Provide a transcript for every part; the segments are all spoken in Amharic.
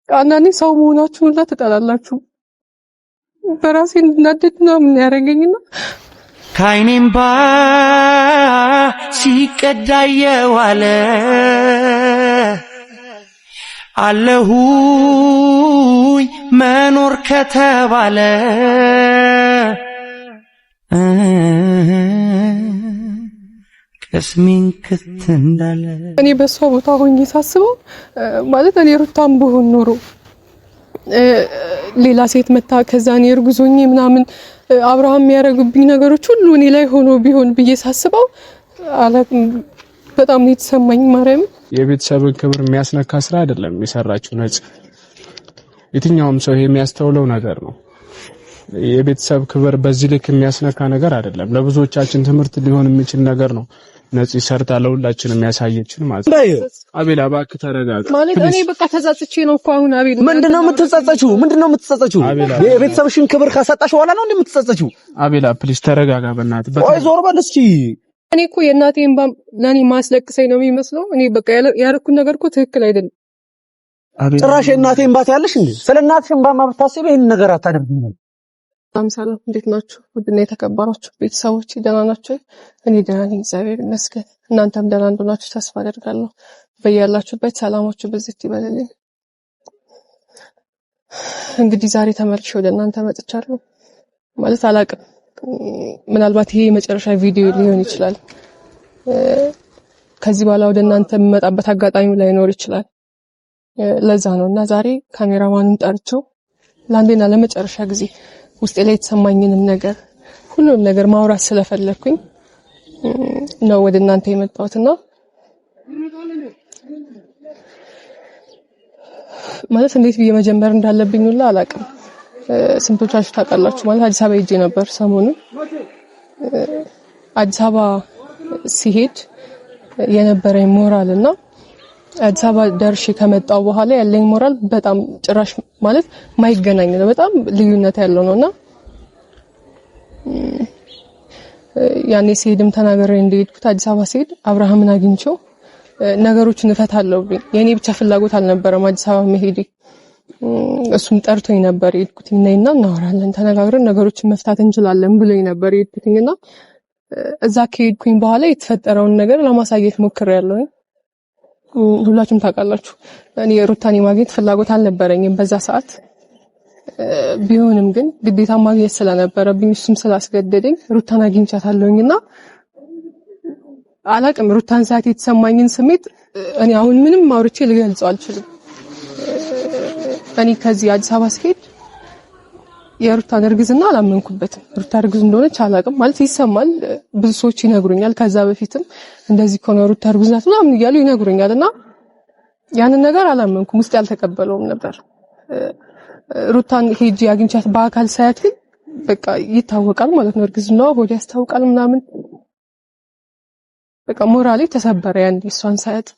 አንዳንዴ ሰው መሆናችሁን ሁላ ትጠላላችሁ። በራሴ እንድናደድ ነው ምን ያደርገኝና ከዓይኔም ባ ሲቀዳ የዋለ አለሁኝ መኖር ከተባለ ቅስሜን ክት እንዳለ እኔ በሷ ቦታ ሆኜ ሳስበው ማለት እኔ ሩታም ብሆን ኖሮ ሌላ ሴት መታ ከዛ እኔ እርጉዝ ሆኜ ምናምን አብርሃም የሚያደርግብኝ ነገሮች ሁሉ እኔ ላይ ሆኖ ቢሆን ብዬ ሳስበው አላቅም በጣም ነው የተሰማኝ። ማርያም የቤተሰብን ክብር የሚያስነካ ስራ አይደለም የሰራችው ነጽ። የትኛውም ሰው የሚያስተውለው ነገር ነው። የቤተሰብ ክብር በዚህ ልክ የሚያስነካ ነገር አይደለም። ለብዙዎቻችን ትምህርት ሊሆን የሚችል ነገር ነው። ነጽ ሰርታ ለሁላችንም የሚያሳየችን ማለት ነው። አቤላ እባክህ ተረጋጋ። ማለት እኔ በቃ ተዛጽቼ ነው እኮ አሁን። አቤል ምንድነው የምትጸጸችው? የቤተሰብሽን ክብር ካሳጣሽ በኋላ ነው እንደምትጸጸችው? አቤላ ፕሊዝ ተረጋጋ በእናትህ። ቆይ ዞር በል እስኪ። እኔ እኮ የእናቴ እንባ ለኔ ማስለቅሰኝ ነው የሚመስለው። እኔ በቃ ያረኩት ነገር እኮ ትክክል አይደለም። ጭራሽ የእናቴ እንባ ያለሽ እንዴ? ስለ እናትሽ እንባማ ብታስቢ ይሄን ነገር አታደርጊም። ሰላም እንዴት ናችሁ? ውድና የተከበራችሁ ቤተሰቦች ደህና ናችሁ? እኔ ደህና ነኝ እግዚአብሔር ይመስገን። እናንተም ደህና እንደሆናችሁ ተስፋ አደርጋለሁ። በያላችሁበት ሰላማችሁ በዚህ ይበልልኝ። እንግዲህ ዛሬ ተመልሼ ወደ እናንተ መጥቻለሁ። ማለት አላቅም ምናልባት ይሄ የመጨረሻ ቪዲዮ ሊሆን ይችላል። ከዚህ በኋላ ወደ እናንተ የምመጣበት አጋጣሚ ላይኖር ይችላል። ለዛ ነውና ዛሬ ካሜራማኑን ጠርቼው ለአንዴና ለመጨረሻ ጊዜ ውስጤ ላይ የተሰማኝንም ነገር ሁሉንም ነገር ማውራት ስለፈለኩኝ ነው ወደ እናንተ የመጣሁትና ማለት እንዴት ብዬ መጀመር እንዳለብኝ ሁላ አላቅም። ስንቶቻችሁ ታውቃላችሁ? ማለት አዲስ አበባ ሄጄ ነበር ሰሞኑን። አዲስ አበባ ሲሄድ የነበረኝ ሞራልና አዲስ አበባ ደርሼ ከመጣው በኋላ ያለኝ ሞራል በጣም ጭራሽ ማለት ማይገናኝ ነው። በጣም ልዩነት ያለው ነውና ያኔ ሲሄድም ተናገረ እንደሄድኩት አዲስ አበባ ሲሄድ አብርሃምን አግኝቼው ነገሮችን እፈታለሁ ብዬ የኔ ብቻ ፍላጎት አልነበረም አዲስ አበባ መሄድ። እሱም ጠርቶኝ ነበር የሄድኩት ነይና እናወራለን ተነጋግረን ነገሮችን መፍታት እንችላለን ብሎኝ ነበር የሄድኩትና እዛ ከሄድኩኝ በኋላ የተፈጠረውን ነገር ለማሳየት ሞክሬያለሁ። ሁላችሁም ታውቃላችሁ እኔ ሩታን ማግኘት ፍላጎት አልነበረኝም በዛ ሰዓት። ቢሆንም ግን ግዴታ ማግኘት ስለነበረብኝ እሱም ስላስገደደኝ ሩታን አግኝቻታለሁኝና አላቅም ሩታን ሰዓት የተሰማኝን ስሜት እኔ አሁን ምንም አውርቼ ልገልጸው አልችልም። እኔ ከዚህ አዲስ አበባ ስሄድ የሩታን እርግዝና አላመንኩበትም። ሩታ እርግዝ እንደሆነች አላቅም ማለት ይሰማል፣ ብዙ ሰዎች ይነግሩኛል። ከዛ በፊትም እንደዚህ ከሆነ ሩታ እርግዝ ናት ምናምን እያሉ ይነግሩኛልና ያንን ነገር አላመንኩም፣ ውስጥ ያልተቀበለውም ነበር። ሩታን ሄጂ አግኝቻት በአካል ሳያት ግን በቃ ይታወቃል ማለት ነው እርግዝናዋ ሆዴ ያስታውቃል ምናምን በቃ ሞራሌ ተሰበረ ያን እሷን ሳያት።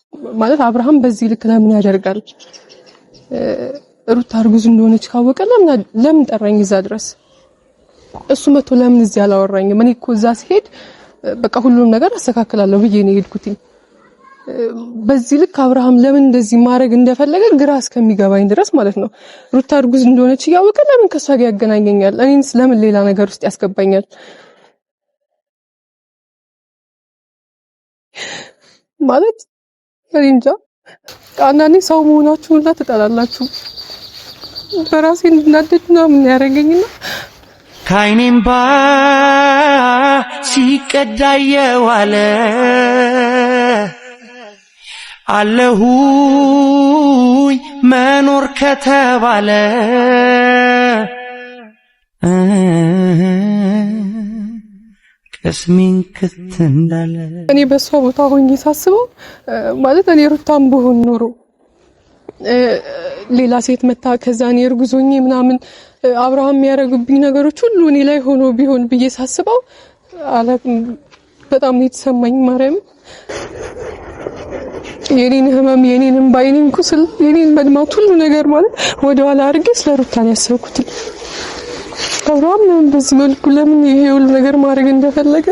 ማለት አብርሃም በዚህ ልክ ለምን ያደርጋል? ሩታ እርጉዝ እንደሆነች ካወቀ ለምን ጠራኝ እዛ ድረስ? እሱ መጥቶ ለምን እዚህ አላወራኝም? እኔ እኮ እዛ ሲሄድ በቃ ሁሉንም ነገር አስተካክላለሁ ብዬ ነው የሄድኩት። በዚህ ልክ አብርሃም ለምን እንደዚህ ማድረግ እንደፈለገ ግራ እስከሚገባኝ ድረስ ማለት ነው። ሩታ እርጉዝ እንደሆነች ያወቀ ለምን ከሷ ጋር ያገናኘኛል? እኔንስ ለምን ሌላ ነገር ውስጥ ያስገባኛል? ማለት እንጃ። አንዳንዴ ሰው መሆናችሁን ሁላ ትጠላላችሁ። በራሴ እንድናደድ ነው ምን ያደርገኝና ከዓይኔም ባ ሲቀዳ የዋለ አለሁኝ መኖር ከተባለ ቅስሜን ክት እንዳለ እኔ በሷ ቦታ ሆኜ ሳስበው ማለት እኔ ሩታም ብሆን ኖሮ ሌላ ሴት መታ ከዛ እኔ እርጉዝ ሆኜ ምናምን አብርሃም የሚያደርግብኝ ነገሮች ሁሉ እኔ ላይ ሆኖ ቢሆን ብዬ ሳስበው አላቅም በጣም ነው የተሰማኝ። ማርያም የኔን ህመም የኔን ባይኔን ቁስል የኔን መድማት ሁሉ ነገር ማለት ወደኋላ አድርጌ ስለ ሩታን ያሰብኩት አብርሃም ለምን በዚህ መልኩ ለምን ይሄ ሁሉ ነገር ማድረግ እንደፈለገ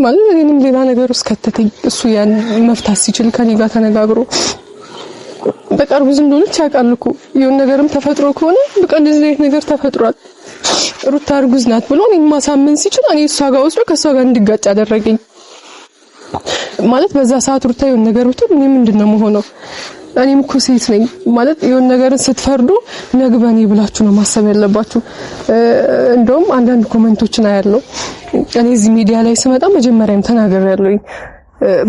ማለት እኔንም ሌላ ነገር ውስጥ ከተተኝ እሱ ያን መፍታት ሲችል ከኔ ጋር ተነጋግሮ በቃ እርጉዝ እንደሆነች ያውቃል እኮ የሆነ ነገርም ተፈጥሮ ከሆነ በቃ እንደዚህ አይነት ነገር ተፈጥሯል ሩታ እርጉዝ ናት ብሎ እኔን ማሳመን ሲችል እኔ እሷ ጋር ወስዶ ከሷ ጋር እንድጋጭ አደረገኝ ማለት በዛ ሰዓት ሩታ የሆነ ነገር ብትል እኔ ምንድነው መሆነው እኔም እኮ ሴት ነኝ ማለት የሆነ ነገርን ስትፈርዱ ነግበኔ ብላችሁ ነው ማሰብ ያለባችሁ እንደውም አንዳንድ ኮሜንቶችን አያለው እኔ እዚህ ሚዲያ ላይ ስመጣ መጀመሪያም ተናግሬያለሁ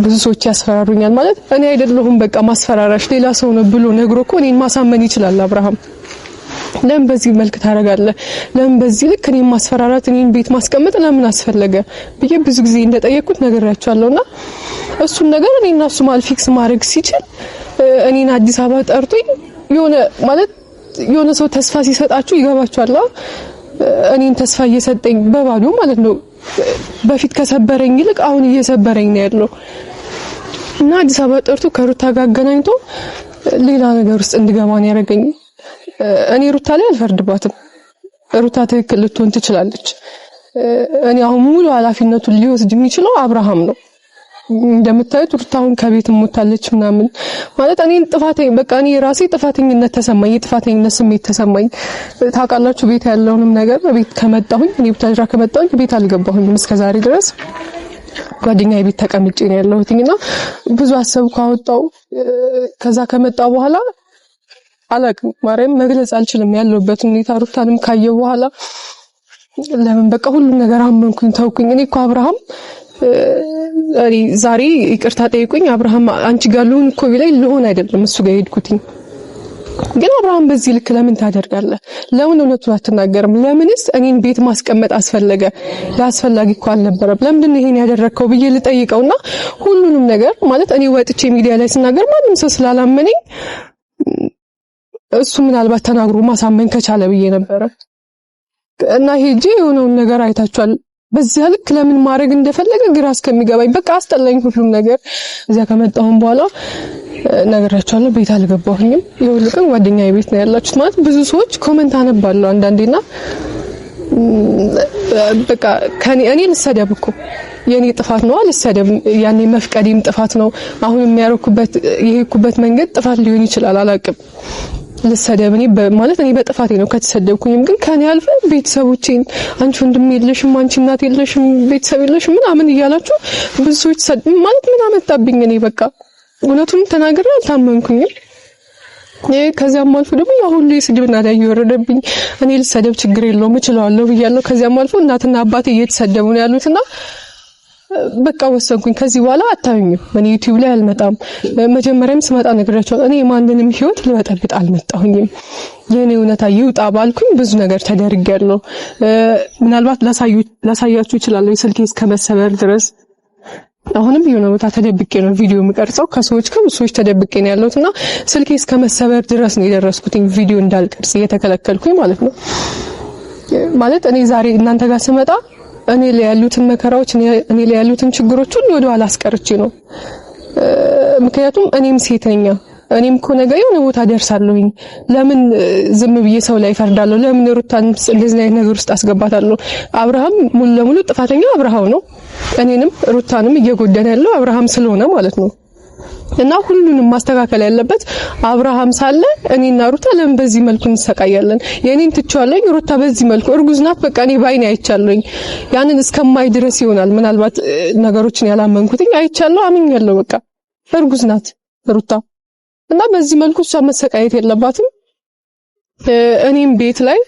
ብዙ ሰዎች ያስፈራሩኛል ማለት እኔ አይደለሁም በቃ ማስፈራራሽ ሌላ ሰው ነው ብሎ ነግሮ እኮ እኔን ማሳመን ይችላል አብርሃም ለምን በዚህ መልክ ታረጋለህ ለምን በዚህ ልክ እኔን ማስፈራራት እኔን ቤት ማስቀመጥ ለምን አስፈለገ ብዬ ብዙ ጊዜ እንደጠየቁት ነግሬያቸዋለሁና እሱን ነገር እኔና እሱ ማለት ፊክስ ማድረግ ሲችል እኔን አዲስ አበባ ጠርቶኝ የሆነ ማለት የሆነ ሰው ተስፋ ሲሰጣችሁ ይገባችኋል እኔን ተስፋ እየሰጠኝ በባዶ ማለት ነው በፊት ከሰበረኝ ይልቅ አሁን እየሰበረኝ ነው ያለው እና አዲስ አበባ ጠርቶ ከሩታ ጋር አገናኝቶ ሌላ ነገር ውስጥ እንድገባ ነው ያደረገኝ እኔ ሩታ ላይ አልፈርድባትም ሩታ ትክክል ልትሆን ትችላለች እኔ አሁን ሙሉ ኃላፊነቱን ሊወስድ የሚችለው አብርሃም ነው እንደምታዩት ሩታውን ከቤት ሞታለች ምናምን ማለት እኔን ጥፋተኝ በቃ እኔ ራሴ ጥፋተኝነት ተሰማኝ የጥፋተኝነት ስሜት ተሰማኝ ታውቃላችሁ ቤት ያለውንም ነገር ቤት ከመጣሁኝ እኔ ብታጅራ ከመጣሁኝ ቤት አልገባሁኝም እስከዛሬ ድረስ ጓደኛዬ ቤት ተቀምጬ ነው ያለሁትና ብዙ አሰብኩ አወጣው ከዛ ከመጣው በኋላ አላቅም ማርያም መግለጽ አልችልም ያለውበት ሁኔታ ሩታንም ካየው በኋላ ለምን በቃ ሁሉ ነገር አመንኩኝ ተውኩኝ እኔ እኮ አብርሃም ዛሬ ይቅርታ ጠይቁኝ አብርሃም አንቺ ጋር ልሁን እኮ ቢለኝ ልሆን አይደለም እሱ ጋር ሄድኩትኝ ግን አብርሃም በዚህ ልክ ለምን ታደርጋለህ ለምን እውነቱን አትናገርም ለምንስ እኔን ቤት ማስቀመጥ አስፈለገ ያስፈልጋል እኮ አልነበረም ለምን ይሄን ያደረከው ብዬ ልጠይቀውና ሁሉንም ነገር ማለት እኔ ወጥቼ ሚዲያ ላይ ስናገር ማንም ሰው ስላላመነኝ እሱ ምናልባት ተናግሮ ማሳመን ከቻለ ብዬ ነበር እና ሄጄ የሆነውን ነገር አይታችኋል በዚያ ልክ ለምን ማድረግ እንደፈለገ ግራ እስከሚገባኝ በቃ አስጠላኝ ሁሉም ነገር እዚያ ከመጣሁን በኋላ ነገራቸዋለሁ ቤት አልገባሁኝም ይኸውልህ ጓደኛዬ ቤት ነው ያላችሁት ማለት ብዙ ሰዎች ኮሜንት አነባለሁ አንዳንዴና በቃ እኔ ልሰደብ እኮ የኔ ጥፋት ነው አልሰደብ ያኔ መፍቀዴም ጥፋት ነው አሁን የሚያረኩበት ይሄኩበት መንገድ ጥፋት ሊሆን ይችላል አላቅም ልሰደብኝ ማለት እኔ በጥፋቴ ነው ከተሰደብኩኝም ግን ከኔ አልፈ ቤተሰቦቼን አንቺ ወንድም የለሽም አንቺ እናት የለሽም ቤተሰብ የለሽም ምናምን ይያላችሁ ብዙ ሰዎች ማለት ምን አመጣብኝ እኔ በቃ እውነቱን ተናግሬ አልታመንኩኝም ከዚያም አልፎ ደግሞ ያሁን ላይ ስድብና ላይ ይወረደብኝ እኔ ልሰደብ ችግር የለውም እችላለሁ ብያለሁ ከዚያም አልፎ እናትና አባቴ እየተሰደቡ ነው ያሉትና በቃ ወሰንኩኝ ከዚህ በኋላ አታዩኝም እኔ ዩቲዩብ ላይ አልመጣም መጀመሪያም ስመጣ ነግራቸዋለሁ እኔ ማንንም ህይወት ልበጠብጥ አልመጣሁኝም የኔ እውነታ ይውጣ ባልኩኝ ብዙ ነገር ተደርጋለሁ ምናልባት ላሳያችሁ ይችላል ስልኬ እስከመሰበር ድረስ አሁንም የሆነ ቦታ ተደብቄ ነው ቪዲዮ የምቀርጸው ከሰዎች ተደብቄ ነው ያለሁትና ስልኬ እስከመሰበር ድረስ ነው የደረስኩትኝ ቪዲዮ እንዳልቀርጽ እየተከለከልኩኝ ማለት ነው ማለት እኔ ዛሬ እናንተ ጋር ስመጣ እኔ ላይ ያሉትን መከራዎች እኔ ላይ ያሉትን ችግሮች ሁሉ ወደ ኋላ አስቀርቼ ነው ምክንያቱም እኔም ሴት ነኝ እኔም እኮ ነገ የሆነ ቦታ ደርሳለሁኝ ለምን ዝም ብዬ ሰው ላይ ፈርዳለሁ ለምን ሩታን እንደዚህ አይነት ነገር ውስጥ አስገባታለሁ አብርሃም ሙሉ ለሙሉ ጥፋተኛ አብርሃም ነው እኔንም ሩታንም እየጎደነ ያለው አብርሃም ስለሆነ ማለት ነው እና ሁሉንም ማስተካከል ያለበት አብርሃም ሳለ እኔና ሩታ ለምን በዚህ መልኩ እንሰቃያለን የኔን ትቻለኝ ሩታ በዚህ መልኩ እርጉዝ ናት በቃ እኔ ባይኔ አይቻለኝ ያንን እስከማይ ድረስ ይሆናል ምናልባት ነገሮችን ያላመንኩትኝ አይቻለሁ አምኛለሁ በቃ እርጉዝ ናት ሩታ እና በዚህ መልኩ እሷ መሰቃየት የለባትም እኔም ቤት ላይ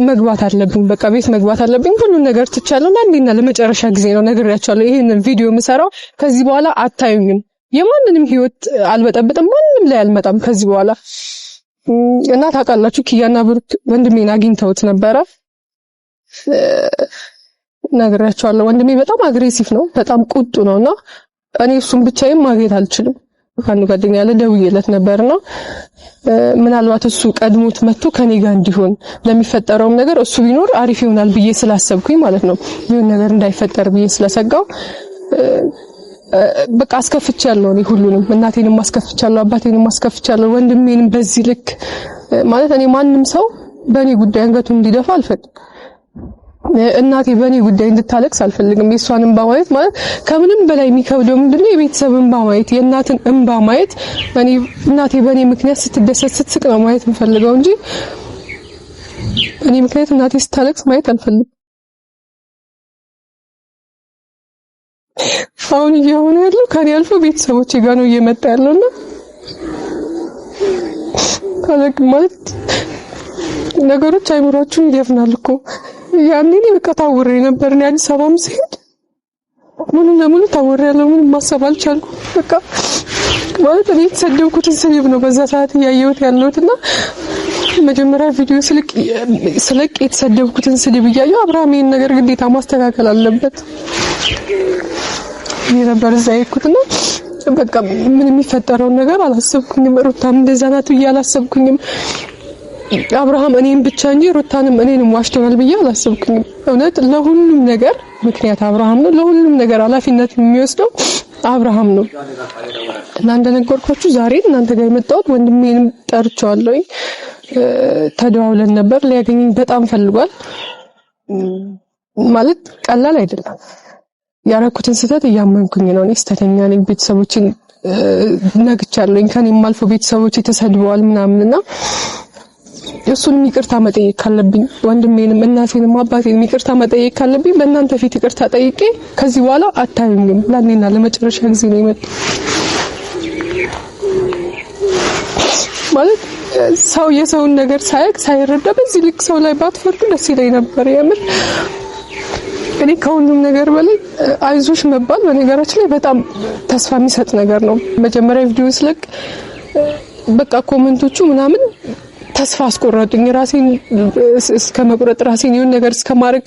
መግባት አለብኝ በቃ ቤት መግባት አለብኝ ሁሉ ነገር ትቻለሁ አንዴና ለመጨረሻ ጊዜ ነው ነግሬያቸዋለሁ ይሄንን ቪዲዮ የምሰራው ከዚህ በኋላ አታዩኝም የማንንም ህይወት አልበጠብጥም ማንንም ላይ አልመጣም ከዚህ በኋላ እና ታውቃላችሁ ኪያና ብሩክ ወንድሜን አግኝተውት ነበረ ነግሬያቸዋለሁ ወንድሜ በጣም አግሬሲቭ ነው በጣም ቁጡ ነውና እኔ እሱን ብቻዬን ማግኘት አልችልም አንዱ ጓደኛ ያለ ደውዬለት ነበርና ምናልባት እሱ ቀድሞት መጥቶ ከኔ ጋር እንዲሆን ለሚፈጠረው ነገር እሱ ቢኖር አሪፍ ይሆናል ብዬ ስላሰብኩኝ ማለት ነው ይሁን ነገር እንዳይፈጠር ብዬ ስለሰጋው በቃ አስከፍቻለሁ እኔ ሁሉንም እናቴንም አስከፍቻለሁ አባቴንም አስከፍቻለሁ ወንድሜንም በዚህ ልክ ማለት እኔ ማንንም ሰው በእኔ ጉዳይ አንገቱን እንዲደፋ አልፈቅድም እናቴ በእኔ ጉዳይ እንድታለቅስ አልፈልግም። የሷን እንባ ማየት ማለት ከምንም በላይ የሚከብደው ምንድነው የቤተሰብ እንባ ማየት፣ የእናትን እንባ ማየት። እናቴ በእኔ ምክንያት ስትደሰት ስትስቅ ነው ማየት የምፈልገው እንጂ እኔ ምክንያት እናቴ ስታለቅስ ማየት አልፈልግም። አሁን እየሆነ ያለው ከኔ አልፎ ቤተሰቦቼ ጋር ነው እየመጣ ያለውና ማለት ነገሮች አይምሯችሁን ይደፍናል እኮ። ያኔ እኔ በቃ ታውሬ ነበር። እኔ አዲስ አበባም ስሄድ ሙሉ ለሙሉ ታውሬ ያለው ምንም ማሰብ አልቻልኩም። በቃ ማለት እኔ የተሰደብኩትን ስድብ ነው በዛ ሰዓት እያየሁት ያለሁትና መጀመሪያ ቪዲዮ ስለቅ የተሰደብኩትን ስድብ እያየሁ አብርሃም ይሄን ነገር ግዴታ ማስተካከል አለበት ነበር እዛ የሄድኩትና በቃ ምን የሚፈጠረውን ነገር አላሰብኩኝም። ሩታም እንደዛ ናት ብዬ አላሰብኩኝም። አብርሃም እኔን ብቻ እንጂ ሩታንም እኔንም ዋሽቶናል ብዬ አላሰብኩኝም። እውነት ለሁሉም ነገር ምክንያት አብርሃም ነው። ለሁሉም ነገር ኃላፊነት የሚወስደው አብርሃም ነው እና እንደነገርኳችሁ ዛሬ እናንተ ጋር የመጣሁት ወንድሜንም ጠርቼዋለሁ። ተደዋውለን ነበር። ሊያገኘኝ በጣም ፈልጓል። ማለት ቀላል አይደለም። ያረኩትን ስህተት እያመንኩኝ ነው። እኔ ስተተኛ ነኝ። ቤተሰቦችን ነግቻለሁኝ። ከኔም አልፎ ቤተሰቦች ተሰድበዋል ምናምንና እሱንም ይቅርታ መጠየቅ ካለብኝ ወንድሜንም እናቴንም አባቴንም ይቅርታ መጠየቅ ካለብኝ በእናንተ ፊት ይቅርታ ጠይቄ ከዚህ በኋላ አታዩኝም። ለኔና ለመጨረሻ ጊዜ ነው የመጣው። ማለት ሰው የሰውን ነገር ሳይረዳ በዚህ ልክ ሰው ላይ ባትፈርዱ ደስ ይለኝ ነበር የምር። እኔ ከሁሉም ነገር በላይ አይዞሽ መባል በነገራችን ላይ በጣም ተስፋ የሚሰጥ ነገር ነው። መጀመሪያ ቪዲዮ ስለቅ በቃ ኮሜንቶቹ ምናምን ተስፋ አስቆረጡኝ። ራሴን እስከ መቁረጥ ራሴን የሆነ ነገር እስከማድረግ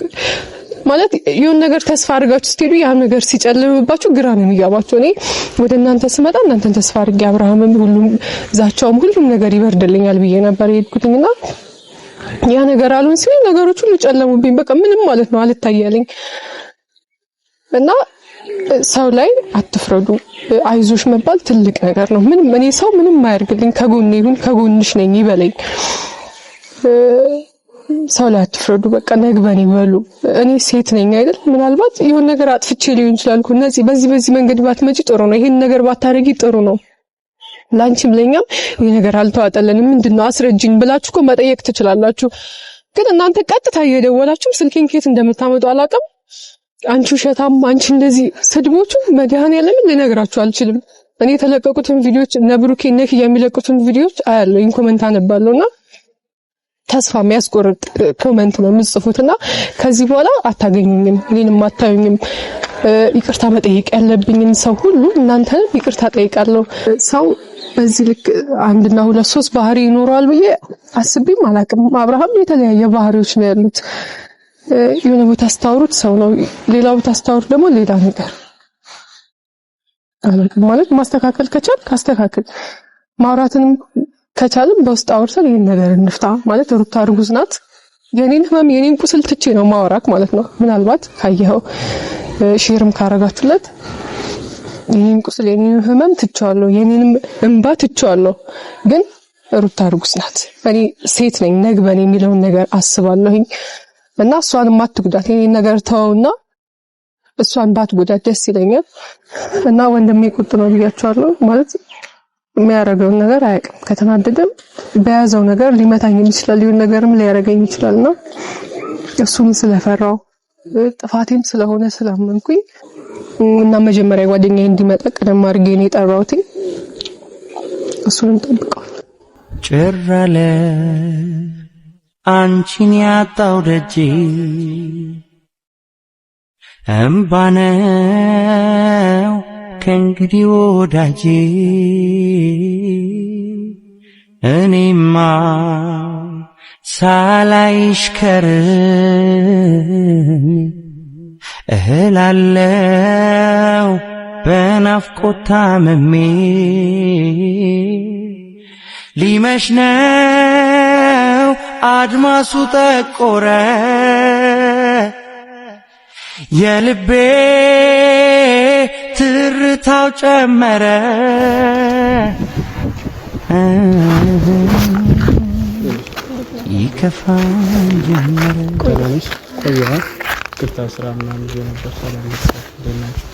ማለት የሆነ ነገር ተስፋ አድርጋችሁ ስትሄዱ ያ ነገር ሲጨልምባችሁ ግራ ነው የሚገባችሁ። እኔ ወደ እናንተ ስመጣ እናንተን ተስፋ አድርጌ አብርሃምም ሁሉም ዛቻውም ሁሉም ነገር ይበርድልኛል ብዬ ነበር የሄድኩትና ያ ነገር አሉን ሲል ነገሮች ሁሉ ጨለሙብኝ። በቃ ምንም ማለት ነው አልታያለኝ እና ሰው ላይ አትፍረዱ። አይዞሽ መባል ትልቅ ነገር ነው። ምንም እኔ ሰው ምንም አያርግልኝ ከጎኔ ይሁን ከጎንሽ ነኝ ይበለኝ። ሰው ላይ አትፍረዱ። በቃ ነግበኔ በሉ። እኔ ሴት ነኝ አይደል? ምናልባት የሆነ ነገር አጥፍቼ ሊሆን ይችላል እኮ እነዚህ በዚህ መንገድ ባትመጪ ጥሩ ነው፣ ይሄን ነገር ባታረጊ ጥሩ ነው፣ ላንቺም ለኛም ይሄ ነገር አልተዋጠለንም ምንድነው አስረጅኝ ብላችሁ እኮ መጠየቅ ትችላላችሁ። ግን እናንተ ቀጥታ እየደወላችሁ ስልኬን ከየት እንደምታመጡ አላውቅም። አንቺ ውሸታም፣ አንቺ እንደዚህ ስድቦቹ መድኃኒዓለምን ልነግራችሁ አልችልም። እኔ የተለቀቁትን ቪዲዮዎች ነብሩኬ ነክ የሚለቁትን ቪዲዮዎች አያለሁ፣ ኮሜንት አነባለሁና ተስፋ የሚያስቆርጥ ኮሜንት ነው የምጽፉትና ከዚህ በኋላ አታገኙኝም፣ እኔንም አታዩኝም። ይቅርታ መጠየቅ ያለብኝን ሰው ሁሉ እናንተንም ይቅርታ ጠይቃለሁ። ሰው በዚህ ልክ አንድና ሁለት ሶስት ባህሪ ይኖረዋል ብዬ አስቤም አላውቅም። አብርሃም የተለያየ ባህሪዎች ነው ያሉት። የሆነ ቦታ አስታውሩት ሰው ነው፣ ሌላ ቦታ አስታውሩት ደግሞ ሌላ ነገር አላውቅም። ማለት ማስተካከል ከቻል ካስተካከል፣ ማውራትንም ከቻልም በውስጥ አውርተን ይሄን ነገር እንፍታ። ማለት ሩታ እርጉዝ ናት። የኔን ህመም የኔን ቁስል ትቼ ነው ማወራክ ማለት ነው። ምናልባት ካየኸው ሼርም ካረጋችሁለት የኔን ቁስል የኔን ህመም ትቼዋለሁ፣ የኔንም እንባ ትቼዋለሁ። ግን ሩታ እርጉዝ ናት። እኔ ሴት ነኝ፣ ነግበኔ የሚለውን ነገር አስባለሁኝ እና እሷን ማትጉዳት የኔን ነገር ተወውና እሷን ባትጉዳት ደስ ይለኛል። እና ወንድሜ ቁጥ ነው ብያቸዋለሁ። ማለት የሚያረጋውን ነገር አያውቅም። ከተናደደም በያዘው ነገር ሊመታኝ ይችላል፣ ይሁን ነገርም ሊያረጋኝ ይችላልና እሱን ስለፈራው ጥፋቴም ስለሆነ ስላመንኩኝ እና መጀመሪያ ጓደኛዬ እንዲመጣ ቀደም አድርጌ ነው የጠራሁት። እሱን እንጠብቀው። ጭራለ አንቺን ያጣው ደጄ እምባነው ከእንግዲህ ወዳጄ እኔማ ሳላይሽ ከርም እህላለው በናፍቆት ታምሜ ሊመሽ ነው አድማሱ ጠቆረ የልቤ ትርታው ጨመረ ይከፋኝ ጀመረ። ቆያ ቅርታ ስራ ምናምን ይዤ ነበር። ሰላም ቤተሰብ እንዴት ናችሁ?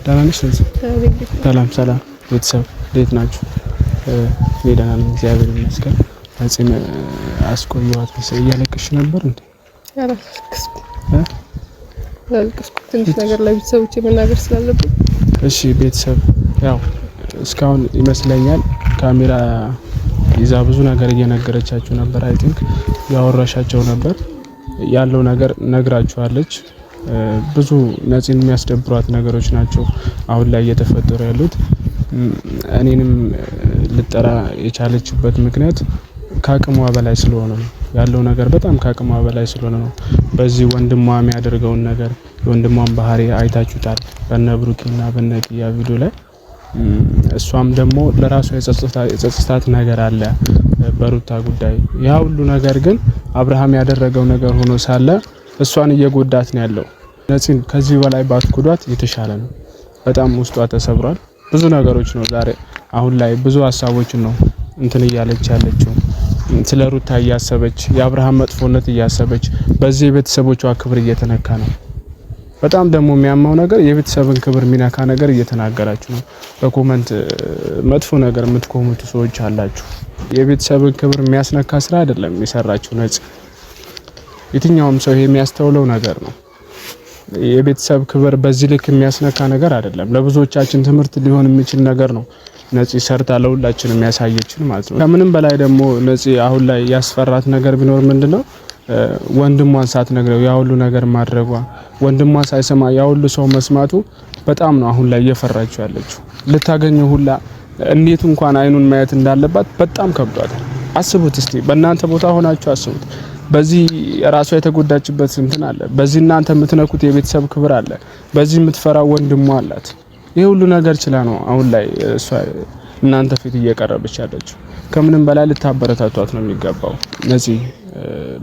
ደህና ነሽ? ሰላም ቤተሰብ እንዴት ናችሁ? እኔ ደህና ነኝ እግዚአብሔር ይመስገን። ነፂን አስቆየኋት መሰለኝ። እያለቀሽ ነበር እንዴ? ያለቀስኩት ትንሽ ነገር ለቤተሰቦቼ መናገር ስላለብኝ። እሺ ቤተሰብ ያው እስካሁን ይመስለኛል ካሜራ ይዛ ብዙ ነገር እየነገረቻችሁ ነበር። አይ ቲንክ ያወራሻቸው ነበር ያለው ነገር ነግራችኋለች። ብዙ ነፂን የሚያስደብሯት ነገሮች ናቸው አሁን ላይ እየተፈጠሩ ያሉት። እኔንም ልጠራ የቻለችበት ምክንያት ከአቅሟ በላይ ስለሆነ ነው ያለው ነገር፣ በጣም ከአቅሟ በላይ ስለሆነ ነው። በዚህ ወንድሟ የሚያደርገውን ነገር የወንድሟን ባህሪ አይታችሁታል በነ ብሩኪና በነ ኪያ ቪዲዮ ላይ። እሷም ደግሞ ለራሷ የጸጸታት ነገር አለ በሩታ ጉዳይ። ያ ሁሉ ነገር ግን አብርሃም ያደረገው ነገር ሆኖ ሳለ እሷን እየጎዳት ነው ያለው። ነፂን ከዚህ በላይ ባትጎዷት የተሻለ ነው። በጣም ውስጧ ተሰብሯል። ብዙ ነገሮች ነው ዛሬ አሁን ላይ ብዙ ሀሳቦችን ነው እንትን እያለች ያለችው። ስለ ሩታ እያሰበች የአብርሃም መጥፎነት እያሰበች በዚህ የቤተሰቦቿ ክብር እየተነካ ነው። በጣም ደግሞ የሚያማው ነገር የቤተሰብን ክብር የሚነካ ነገር እየተናገራችሁ ነው። በኮመንት መጥፎ ነገር የምትኮመቱ ሰዎች አላችሁ። የቤተሰብን ክብር የሚያስነካ ስራ አይደለም የሰራችሁ ነፂ። የትኛውም ሰው ይሄ የሚያስተውለው ነገር ነው። የቤተሰብ ክብር በዚህ ልክ የሚያስነካ ነገር አይደለም። ለብዙዎቻችን ትምህርት ሊሆን የሚችል ነገር ነው ነፂ ሰርታ ለሁላችን የሚያሳየችን ማለት ነው። ከምንም በላይ ደግሞ ነፂ አሁን ላይ ያስፈራት ነገር ቢኖር ምንድነው ወንድሟን ሳትነግረው ያ ሁሉ ነገር ማድረጓ፣ ወንድሟ ሳይሰማ ያ ሁሉ ሰው መስማቱ በጣም ነው አሁን ላይ እየፈራችሁ ያለችው። ልታገኘው ሁላ እንዴት እንኳን አይኑን ማየት እንዳለባት በጣም ከብዷታል። አስቡት እስቲ በእናንተ ቦታ ሆናችሁ አስቡት። በዚህ ራሷ የተጎዳችበት እንትን አለ፣ በዚህ እናንተ የምትነኩት የቤተሰብ ክብር አለ፣ በዚህ የምትፈራው ወንድሟ አላት። ይሄ ሁሉ ነገር ችላ ነው አሁን ላይ እሷ እናንተ ፊት እየቀረበች ያለችው። ከምንም በላይ ልታበረታቷት ነው የሚገባው ነፂ።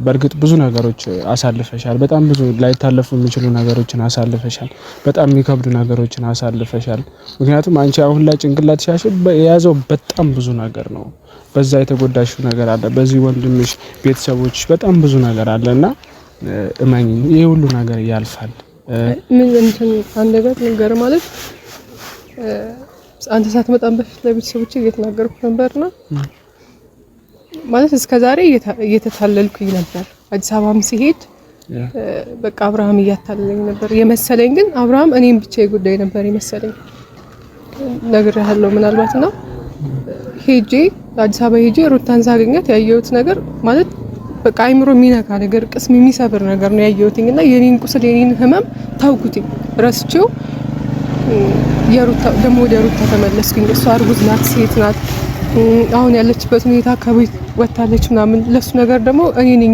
በእርግጥ ብዙ ነገሮች አሳልፈሻል። በጣም ብዙ ላይታለፉ የሚችሉ ነገሮችን አሳልፈሻል። በጣም የሚከብዱ ነገሮችን አሳልፈሻል። ምክንያቱም አንቺ አሁን ላይ ጭንቅላትሽ የያዘው በጣም ብዙ ነገር ነው። በዛ የተጎዳሽው ነገር አለ፣ በዚህ ወንድምሽ ቤተሰቦች በጣም ብዙ ነገር አለና እመኝ ይሄ ሁሉ ነገር ያልፋል። ምን እንትን አንድ ነገር ማለት አንተ ሳትመጣም በፊት ለቤተሰቦቼ እየተናገርኩ ነበርና ማለት እስከዛሬ እየተታለልኩኝ ነበር። አዲስ አበባም ሲሄድ በቃ አብርሃም እያታለለኝ ነበር የመሰለኝ፣ ግን አብርሃም እኔም ብቻ የጉዳይ ነበር የመሰለኝ። ነግሬሃለሁ ምናልባትና ሄጄ አዲስ አበባ ሄጄ ሩታን ሳገኛት ያየሁት ነገር ማለት በቃ አይምሮ የሚነካ ነገር፣ ቅስም የሚሰብር ነገር ነው ያየሁትኝና የኔን ቁስል የኔን ህመም ታውኩትኝ ረስቼው የሩታ ደግሞ ወደ ሩታ ተመለስኩኝ። እሷ እርጉዝ ናት፣ ሴት ናት። አሁን ያለችበት ሁኔታ ከቤት ወጣለች ምናምን። ለሱ ነገር ደግሞ እኔ ነኝ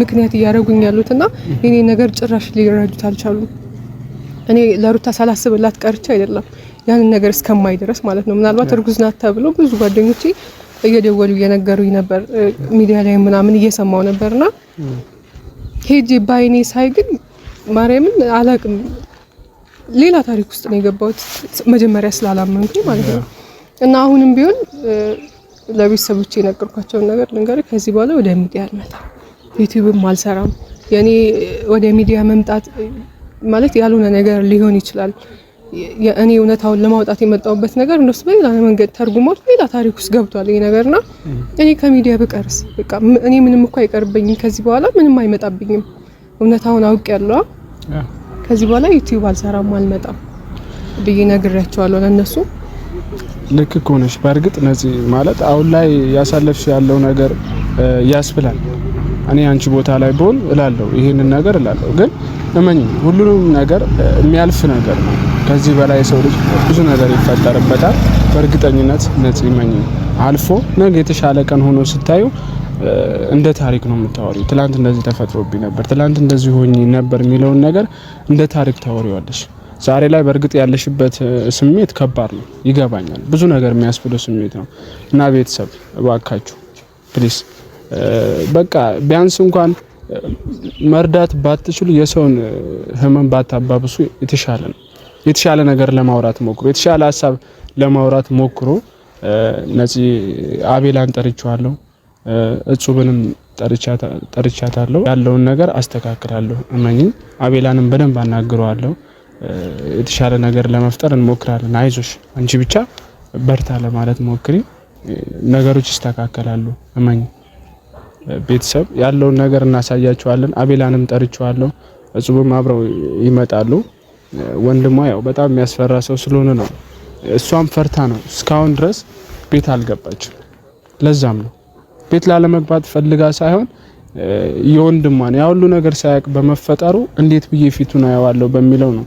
ምክንያት እያደረጉኝ ያሉትና የኔ ነገር ጭራሽ ሊረዱት አልቻሉም። እኔ ለሩታ ሳላስብላት ቀርቼ አይደለም ያንን ነገር እስከማይ ድረስ ማለት ነው። ምናልባት እርጉዝ ናት ተብሎ ብዙ ጓደኞቼ እየደወሉ እየነገሩኝ ነበር፣ ሚዲያ ላይ ምናምን እየሰማው ነበርና ሄጄ ባይኔ ሳይ ግን ማርያምን አላቅም ሌላ ታሪክ ውስጥ ነው የገባሁት፣ መጀመሪያ ስላላመንኩኝ ማለት ነው። እና አሁንም ቢሆን ለቤተሰቦቼ የነገርኳቸውን ነገር ልንገርህ፣ ከዚህ በኋላ ወደ ሚዲያ አልመጣም፣ ዩቲዩብም አልሰራም። የኔ ወደ ሚዲያ መምጣት ማለት ያልሆነ ነገር ሊሆን ይችላል። እኔ እውነታውን ለማውጣት የመጣሁበት ነገር እንደሱ በሌላ መንገድ ተርጉሞት ሌላ ታሪክ ውስጥ ገብቷል ይሄ ነገርና እኔ ከሚዲያ ብቀርስ በቃ እኔ ምንም እኮ አይቀርብኝም፣ ከዚህ በኋላ ምንም አይመጣብኝም። እውነታውን አውቄያለሁ። ከዚህ በኋላ ዩቲዩብ አልሰራም፣ አልመጣም ብዬ ነግሬያቸዋለሁ ለነሱ። ልክ እኮ ነሽ። በእርግጥ ነፂ ማለት አሁን ላይ ያሳለፍሽ ያለው ነገር ያስብላል። እኔ አንቺ ቦታ ላይ ብሆን እላለሁ፣ ይሄንን ነገር እላለሁ። ግን እመኝ ሁሉንም ነገር የሚያልፍ ነገር ነው። ከዚህ በላይ ሰው ልጅ ብዙ ነገር ይፈጠርበታል። በእርግጠኝነት ነፂ እመኝ አልፎ ነገ የተሻለ ቀን ሆኖ ስታዩ እንደ ታሪክ ነው የምታወሪው። ትላንት እንደዚህ ተፈጥሮብኝ ነበር፣ ትላንት እንደዚህ ሆኜ ነበር የሚለውን ነገር እንደ ታሪክ ታወሪዋለሽ። ዛሬ ላይ በእርግጥ ያለሽበት ስሜት ከባድ ነው፣ ይገባኛል። ብዙ ነገር የሚያስብለው ስሜት ነው እና ቤተሰብ እባካችሁ ፕሊስ በቃ ቢያንስ እንኳን መርዳት ባትችሉ የሰውን ህመም ባታባብሱ የተሻለ ነው። የተሻለ ነገር ለማውራት ሞክሩ፣ የተሻለ ሀሳብ ለማውራት ሞክሩ። ነፂ አቤላን ጠርቼዋለሁ፣ እጹብንም ጠርቻታለሁ። ያለውን ነገር አስተካክላለሁ። እመኚ። አቤላንም በደንብ አናግረዋለሁ። የተሻለ ነገር ለመፍጠር እንሞክራለን። አይዞሽ አንቺ ብቻ በርታ ለማለት ሞክሪ። ነገሮች ይስተካከላሉ። እመኚ። ቤተሰብ ያለውን ነገር እናሳያቸዋለን። አቤላንም ጠርቻለሁ። እጹብም አብረው ይመጣሉ። ወንድሟ ያው በጣም የሚያስፈራ ሰው ስለሆነ ነው። እሷም ፈርታ ነው እስካሁን ድረስ ቤት አልገባችም። ለዛም ነው ቤት ላለመግባት ፈልጋ ሳይሆን የወንድሟን ያ ሁሉ ነገር ሳያቅ በመፈጠሩ እንዴት ብዬ ፊቱን አየዋለሁ በሚለው ነው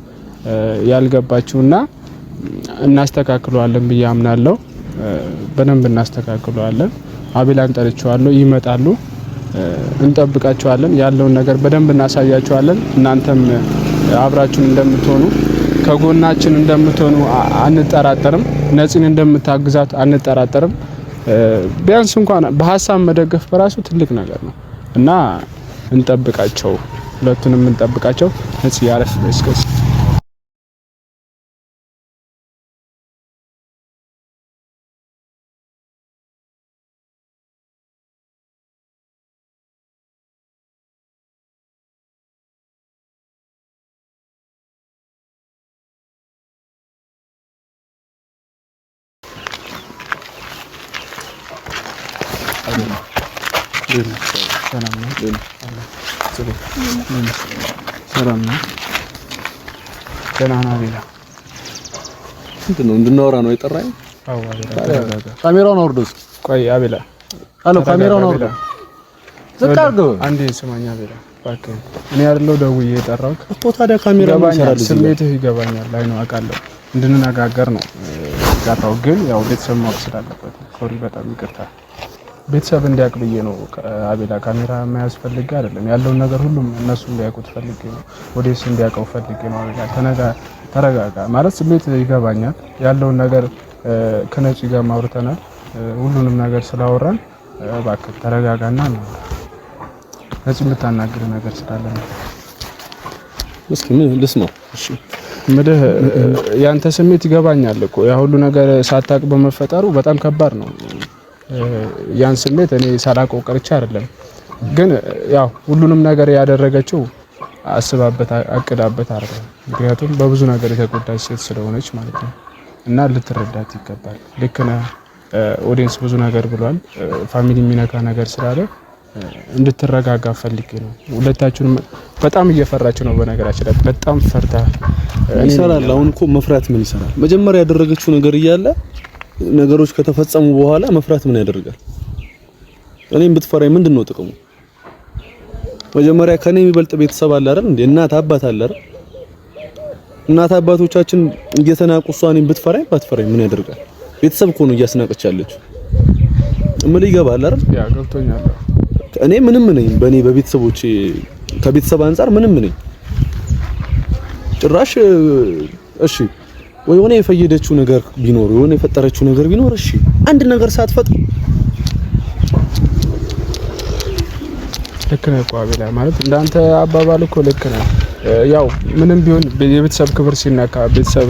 ያልገባችውና እናስተካክለዋለን ብዬ አምናለሁ። በደንብ እናስተካክለዋለን። አቤላን ጠርቼዋለሁ። ይመጣሉ። እንጠብቃቸዋለን። ያለውን ነገር በደንብ እናሳያቸዋለን። እናንተም አብራችሁን እንደምትሆኑ ከጎናችን እንደምትሆኑ አንጠራጠርም። ነፂን እንደምታግዛት አንጠራጠርም። ቢያንስ እንኳን በሐሳብ መደገፍ በራሱ ትልቅ ነገር ነው እና እንጠብቃቸው። ሁለቱንም እንጠብቃቸው። ነፂ ያረፍ እስከስ ሰላም ነው። ደህና ነህ አቤላ? ምንድን ነው እንድናወራ ነው የጠራኝ? አዎ አቤላ። ካሜራውን አውርዶስ። ቆይ አቤላ። አሎ ካሜራውን አውርዶ። ዝቅ አድርገው። አንዴ ስማኝ አቤላ እባክህ። እኔ አይደለሁ ደውዬ የጠራሁት እኮ። ታዲያ ካሜራውን ይሰራል። ስሜትህ ይገባኛል። አይ ነው አውቃለሁ። እንድንነጋገር ነው ጋታው። ግን ያው ቤተሰብ ማወቅ ስላለበት ሶሪ፣ በጣም ይቅርታ። ቤተሰብ እንዲያውቅ ብዬ ነው አቤላ። ካሜራ መያዝ ፈልጌ አይደለም። ያለውን ነገር ሁሉም እነሱ እንዲያውቁት ፈልጌ ነው። ወዴስ እንዲያውቀው ፈልጌ ነው አቤላ። ተረጋጋ። ማለት ስሜት ይገባኛል። ያለውን ነገር ከነፂ ጋር ማውርተናል። ሁሉንም ነገር ስላወራን እባክህ ተረጋጋና ነው ነፂ የምታናግር ነገር ስላለ ነው። እስኪ ምን ልስማው? እሺ ምድህ ያንተ ስሜት ይገባኛል እኮ ያ ሁሉ ነገር ሳታቅ በመፈጠሩ በጣም ከባድ ነው። ያን ስሜት እኔ ሳላውቀው ቀርቼ አይደለም። ግን ያው ሁሉንም ነገር ያደረገችው አስባበት አቅዳበት አይደለም። ምክንያቱም በብዙ ነገር የተጎዳች ሴት ስለሆነች ማለት ነው። እና ልትረዳት ይገባል። ልክ ነህ። ኦዲየንስ ብዙ ነገር ብሏል። ፋሚሊ የሚነካ ነገር ስላለ እንድትረጋጋ ፈልጌ ነው። ሁለታችሁንም በጣም እየፈራችሁ ነው። በነገራችን ላይ በጣም ፈርታ ይሰራል። አሁን እኮ መፍራት ምን ይሰራል? መጀመሪያ ያደረገችው ነገር እያለ ነገሮች ከተፈጸሙ በኋላ መፍራት ምን ያደርጋል? እኔም ብትፈራኝ ምንድነው ጥቅሙ? መጀመሪያ ከኔ የሚበልጥ ቤተሰብ አለ አይደል እንዴ? እናት አባት አለ አይደል? እናት አባቶቻችን እየተናቁ እሷን ብትፈራኝ ባትፈራኝ ምን ያደርጋል? ቤተሰብ እኮ ነው እያስናቀች ያለችው። ምን ይገባል አይደል? ያ ገብቶኛል። እኔ ምንም ነኝ። በኔ በቤተሰቦቼ ከቤተሰብ አንፃር ምንም ነኝ። ጭራሽ እሺ ወይ የሆነ የፈየደችው ነገር ቢኖር የሆነ የፈጠረችው ነገር ቢኖር እሺ፣ አንድ ነገር ሳትፈጥር ልክ ነህ እኮ አቤላ። ማለት እንዳንተ አባባል እኮ ልክ ነህ። ያው ምንም ቢሆን የቤተሰብ ክብር ሲነካ ቤተሰብ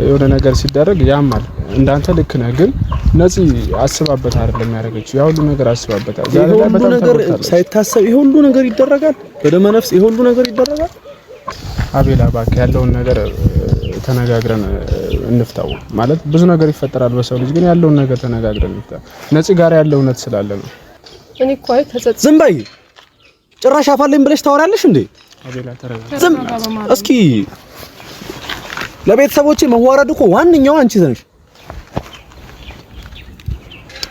የሆነ ነገር ሲደረግ ያማል። እንዳንተ ልክ ነህ። ግን ነፂ አስባበት አይደለም ያደረገችው። ያ ሁሉ ነገር አስባበት ዛሬ ላይ በጣም ነገር ሳይታሰብ ይሄ ሁሉ ነገር ይደረጋል። በደመ ነፍስ ይሄ ሁሉ ነገር ይደረጋል። አቤላ እባክህ ያለውን ነገር ተነጋግረን እንፍታው። ማለት ብዙ ነገር ይፈጠራል በሰው ልጅ፣ ግን ያለውን ነገር ተነጋግረን እንፍታ። ነፂ ጋር ያለው እውነት ስላለ ነው። እኔ እኮ አይ ተጸጽ ዝም በይ። ጭራሽ አፋለኝ ብለሽ ታወራለሽ እንዴ? አቤላ ተረጋጋ። ዝም እስኪ። ለቤተሰቦቼ መዋረድ እኮ ዋንኛው አንቺ ነሽ።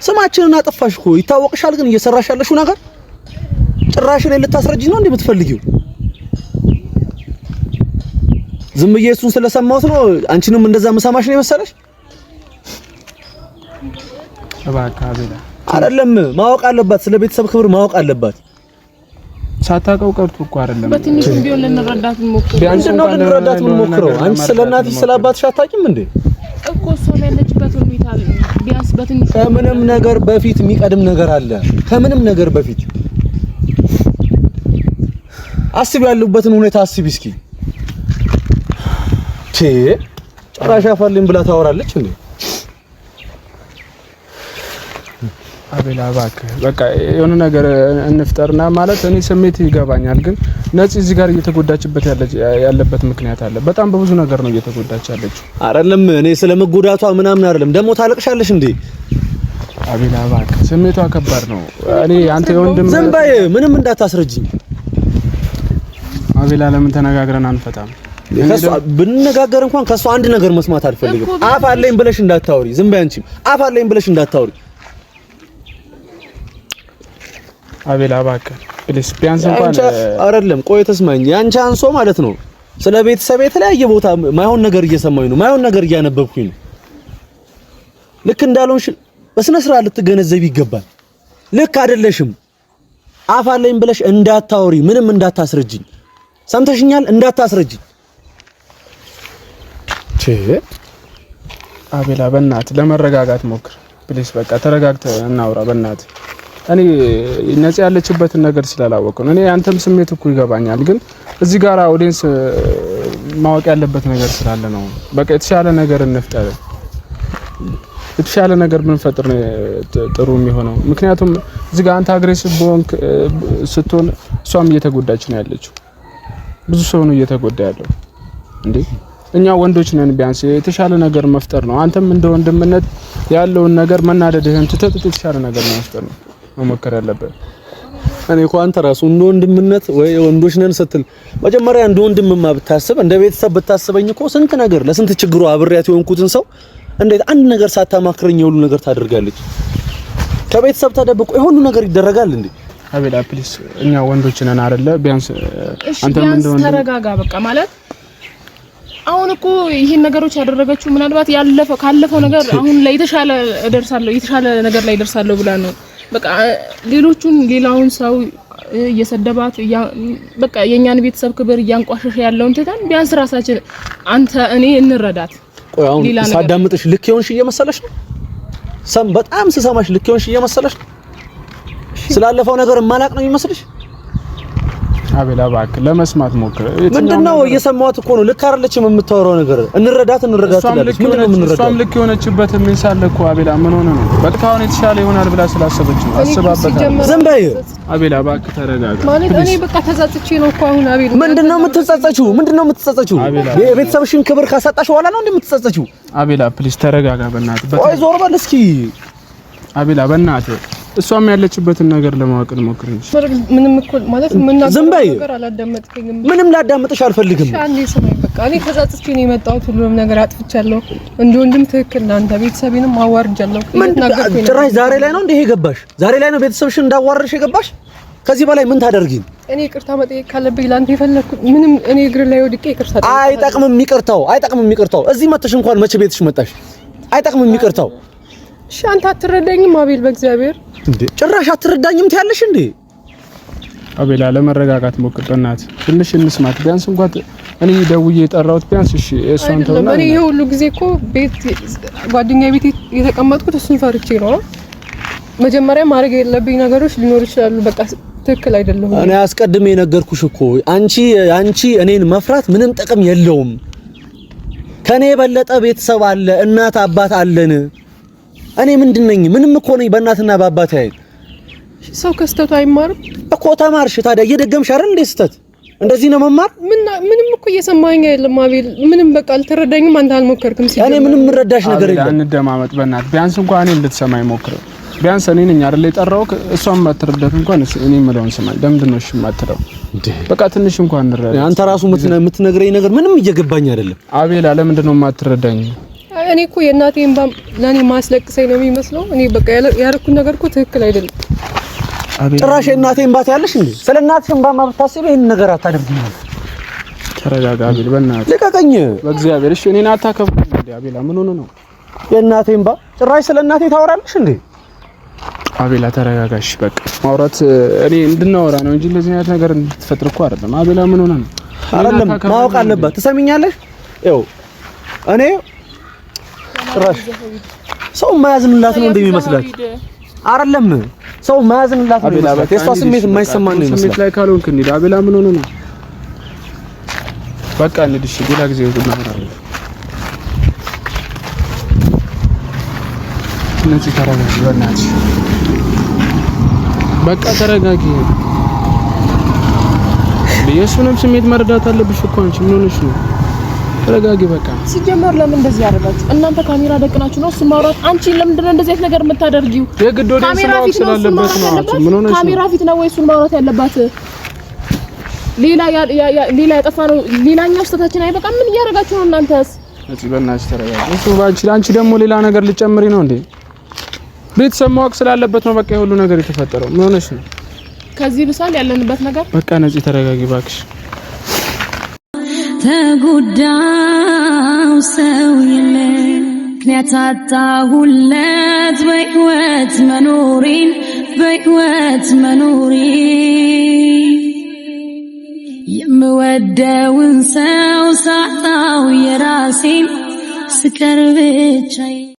ስማችንን አጠፋሽ እኮ ይታወቅሻል። ግን እየሰራሽ ያለሽው ነገር ጭራሽ እኔን ልታስረጂ ነው እንዴ የምትፈልጊው? ዝም ብዬ እሱን ስለሰማሁት ነው አንቺንም እንደዛ መሰማሽ ነው የመሰለሽ? እባክህ አቤላ አይደለም፣ ማወቅ አለባት። ስለ ቤተሰብ ክብር ማወቅ አለባት። ሳታውቀው ቀርቶ እኮ አይደለም። በትንሹም ቢሆን ልንረዳት እንሞክር። ምንድነው ልንረዳት እንሞክረው? አንቺ ስለ እናትሽ ስለ አባትሽ አታውቂም እንዴ? እኮ እሷ ያለችበት ሁኔታ ቢያንስ በትንሹ ከምንም ነገር በፊት የሚቀድም ነገር አለ። ከምንም ነገር በፊት አስቢ፣ ያሉበትን ሁኔታ አስቢ እስኪ። ጭራሽ አፋልኝ ብላ ታወራለች እንዴ? አቤላ እባክህ በቃ የሆነ ነገር እንፍጠርና ማለት እኔ ስሜት ይገባኛል፣ ግን ነፂ እዚህ ጋር እየተጎዳችበት ያለበት ምክንያት አለ። በጣም በብዙ ነገር ነው እየተጎዳች ያለችው። አይደለም እኔ ስለመጎዳቷ ምናምን አይደለም። ደግሞ ታለቅሻለሽ እንዴ? አቤላ እባክህ ስሜቷ ከባድ ነው። እኔ አንተ የወንድም ዝም በይ፣ ምንም እንዳታስረጅኝ። አቤላ ለምን ተነጋግረን አንፈታም? ከሷ ብንነጋገር እንኳን ከሷ አንድ ነገር መስማት አልፈልግም። አፍ አለኝ ብለሽ እንዳታወሪ። ዝም በይ አንቺም አፍ አለኝ ብለሽ እንዳታወሪ። አቤላ እባክህ ፕሊስ ቢያንስ እንኳን አይደለም። ቆይ ተስማኝ። ያንቺ አንሶ ማለት ነው ስለ ቤተሰብ የተለያየ ቦታ ማይሆን ነገር እየሰማኝ ነው፣ ማይሆን ነገር እያነበብኩኝ ነው። ልክ እንዳልሆንሽ በስነ ስርዓት ልትገነዘብ ይገባል። ልክ አይደለሽም። አፍ አለኝ ብለሽ እንዳታወሪ፣ ምንም እንዳታስረጅኝ። ሰምተሽኛል? እንዳታስረጅኝ። አቤላ በእናትህ ለመረጋጋት ሞክር ፕሊስ። በቃ ተረጋግተህ እናውራ በእናትህ። እኔ ነፂ ያለችበትን ነገር ስላላወቀ ነው። እኔ አንተም ስሜት እኮ ይገባኛል፣ ግን እዚህ ጋር ኦዲየንስ ማወቅ ያለበት ነገር ስላለ ነው። በቃ የተሻለ ነገር እንፍጠር፣ የተሻለ ነገር ብንፈጥር ነው ጥሩ የሚሆነው። ምክንያቱም እዚህ ጋር አንተ አግሬሲቭ ስትሆን እሷም እየተጎዳች ነው ያለችው። ብዙ ሰው ነው እየተጎዳ ያለው እንዴ። እኛ ወንዶች ነን፣ ቢያንስ የተሻለ ነገር መፍጠር ነው። አንተም እንደ ወንድምነት ያለውን ነገር መናደድህን ትተህ የተሻለ ነገር መፍጠር ነው መሞከር ያለበት። እኔ እኮ አንተ ራሱ እንደ ወንድምነት ወይ ወንዶች ነን ስትል መጀመሪያ እንደ ወንድምማ ብታስብ፣ እንደ ቤተሰብ ብታስበኝ እኮ ስንት ነገር ለስንት ችግሩ አብሬያት የሆንኩትን ሰው እንዴት አንድ ነገር ሳታማክረኝ የሁሉ ነገር ታደርጋለች? ከቤተሰብ ተደብቆ የሁሉ ነገር ይደረጋል እንዴ? አቤላ ፕሊስ፣ እኛ ወንዶች ነን አይደለ? ቢያንስ አንተም እንደ ወንድ ተረጋጋ። በቃ ማለት አሁን እኮ ይሄን ነገሮች ያደረገችው ምናልባት ካለፈው ነገር አሁን ላይ የተሻለ ነገር ላይ ደርሳለሁ ብላ ነው። በቃ ሌላውን ሰው እየሰደባት በቃ የኛን ቤተሰብ ክብር እያንቋሸሸ ያለውን ትተን ቢያንስ ራሳችን አንተ እኔ እንረዳት። ቆይ አሁን ሳዳምጥሽ ልክ ይሆንሽ እየመሰለሽ ነው? በጣም ስሰማሽ ልክ ይሆንሽ እየመሰለሽ ነው? ስላለፈው ነገር ማላቅ ነው የሚመስልሽ? አቤላ እባክህ ለመስማት ሞክር። ምንድነው እየሰማሁት እኮ ነው። ልክ አይደለችም የምታወራው ነገር። እንረዳት ትላለች። ምንድነው የምንረዳት? እሷም ልክ የሆነችበት ምን ሳለ እኮ አቤላ ምን ሆነ ነው? በቃ አሁን የተሻለ ይሆናል ብላ ስላሰበች ነው። አስባበታለች። ዝም በይ አቤላ እባክህ ተረጋጋ። ማለት እኔ በቃ ተዛጽቼ ነው እኮ አሁን አቤላ። ምንድነው የምትጸጸችው? የቤተሰብሽን ክብር ካሳጣሽ በኋላ ነው እንደምትጸጸችው? አቤላ ፕሊዝ ተረጋጋ በእናትህ። ቆይ ዞር በል እስኪ አቤላ በእናትህ። እሷም ያለችበትን ነገር ለማወቅ እንሞክር እንጂ ምንም እኮ ማለት ዝም በይ። ነገር አላዳመጥከኝም። ምንም ላዳምጥሽ አልፈልግም። ሻንዴ ስማኝ በቃ እኔ ተዛጽቼ ነው የመጣሁት። ሁሉንም ነገር አጥፍቻለሁ። እንደ ወንድም ትክክል ነህ አንተ። ቤተሰቤንም አዋርጃለሁ። ጭራሽ ዛሬ ላይ ነው እንደ ይሄ ገባሽ? ዛሬ ላይ ነው ቤተሰብሽን እንዳዋረድሽ የገባሽ? ከዚህ በላይ ምን ታደርጊኝ? እኔ ይቅርታ መጠየቅ ካለብኝ ላንተ የፈለኩት ምንም እኔ እግር ላይ ወድቄ ይቅርታ አይጠቅምም። ይቅርታው እዚህ መተሽ እንኳን መቼ ቤትሽ መጣሽ? አይጠቅምም ይቅርታው። እሺ አንተ አትረዳኝም አቤል? በእግዚአብሔር እንዴ ጭራሽ አትረዳኝም ትያለሽ እንዴ? አቤላ ለመረጋጋት ሞክር በእናትህ። ትንሽ እንስማት ቢያንስ እንኳን እኔ ደውዬ የጠራሁት ቢያንስ እሺ እሷን ተውና። እኔ ይሄ ሁሉ ጊዜ እኮ ቤት ጓደኛዬ ቤት የተቀመጥኩት እሱን ፈርቼ ነው። መጀመሪያ ማድረግ የለብኝ ነገሮች ሊኖር ይችላሉ። በቃ ትክክል አይደለም። እኔ አስቀድሜ የነገርኩሽ እኮ አንቺ እኔን መፍራት ምንም ጥቅም የለውም። ከኔ የበለጠ ቤተሰብ አለ፣ እናት አባት አለን። እኔ ምንድነኝ? ምንም እኮ ነኝ በእናትና በአባቴ አይደል። ሰው ከስተቱ አይማርም እኮ። ተማርሽ ታዲያ እየደገምሽ አይደል እንዴ? ስተት እንደዚህ ነው መማር። ምንም እኮ እየሰማኸኝ አይደለም አቤል። ምንም በቃ አልተረዳኝም። አንተ አልሞከርክም ሲል እኔ ምንም ምረዳሽ ነገር የለም። እንደማመጥ በእናትህ ቢያንስ እንኳን እኔ እንድትሰማኝ ሞክር። ቢያንስ እኔ ነኝ አይደል የጠራሁት። እሷም ማትረዳት እንኳን እኔ የምለውን ስማኝ። ለምንድን ነው እሺ የማትለው? በቃ ትንሽ እንኳን እንረዳ። አንተ ራሱ የምትነግረኝ ነገር ምንም እየገባኝ አይደለም አቤላ። ለምንድን ነው የማትረዳኝ? እኔ እኮ የእናቴ እንባ ለኔ ማስለቅሰኝ ነው የሚመስለው። እኔ በቃ ያደረኩት ነገር እኮ ትክክል አይደለም። ጭራሽ የእናቴ እንባ ያለሽ እንዴ? ስለ እናትሽ እንባማ ብታስቢ ይሄን ነገር አታደርጊም። ተረጋጋ አቤል በእናትህ ልቀቀኝ በእግዚአብሔር። እሺ እኔን አታከብረኝ እንዴ አቤላ? ምን ሆነ ነው የእናቴ እንባ? ጭራሽ ስለ እናቴ ታወራለሽ እንዴ? አቤላ ተረጋጋሽ። በቃ ማውራት እኔ እንድናወራ ነው እንጂ እንደዚህ አይነት ነገር እንድትፈጥር እኮ አይደለም። አቤላ ምን ሆነ ነው? አይደለም ማወቅ አለባት። ትሰሚኛለሽ? ይኸው እኔ ጭራሽ ሰው ማያዝንላት ነው እንደሚመስላት አይደለም። ሰው ማያዝንላት ነው እንደሚመስላት። የሷ ስሜት የማይሰማን ነው የሚመስላት። ስሜት ላይ ካልሆንክ እንዴ አቤላ ምን ሆነ ነው? በቃ እንሂድ እሺ። ሌላ ጊዜ እናወራለን። እነዚህ ተረጋጋ በእናትሽ። በቃ ተረጋጊ። የሱንም ስሜት መረዳት አለብሽ እኮ አንቺ ምን ሆነሽ ነው? ተረጋጊ በቃ። ሲጀመር ለምን እንደዚህ ያደርጋችሁ? እናንተ ካሜራ ደቅናችሁ ነው እሱ ማውራት። አንቺ ለምንድን ነው እንደዚህ አይነት ነገር የምታደርጊው? የግድ ወደ እሱ ማውራት ስላለበት ነው። አንቺ ምን ሆነሽ ነው? ካሜራ ፊት ነው ወይ እሱን ማውራት ያለባት? ሌላ ያጠፋ ነው ሌላኛው ስህተታችን አይበቃም? ምን እያደረጋችሁ ነው እናንተስ? እዚህ በእናትሽ ተረጋጊ። እሱ አንቺ ደግሞ ሌላ ነገር ልጨምሪ ነው እንዴ? ቤተሰብ ማወቅ ስላለበት ነው በቃ የሁሉ ነገር የተፈጠረው። ምን ሆነሽ ነው? ከዚህ ብሳል ያለንበት ነገር በቃ ነፂ ተረጋጊ ባክሽ። ተጎዳው ሰው የለ ምክንያት አጣሁለት በህይወት መኖሬ የምወደውን ሰው ሳጣው የራሴን ስቀር ብቻዬ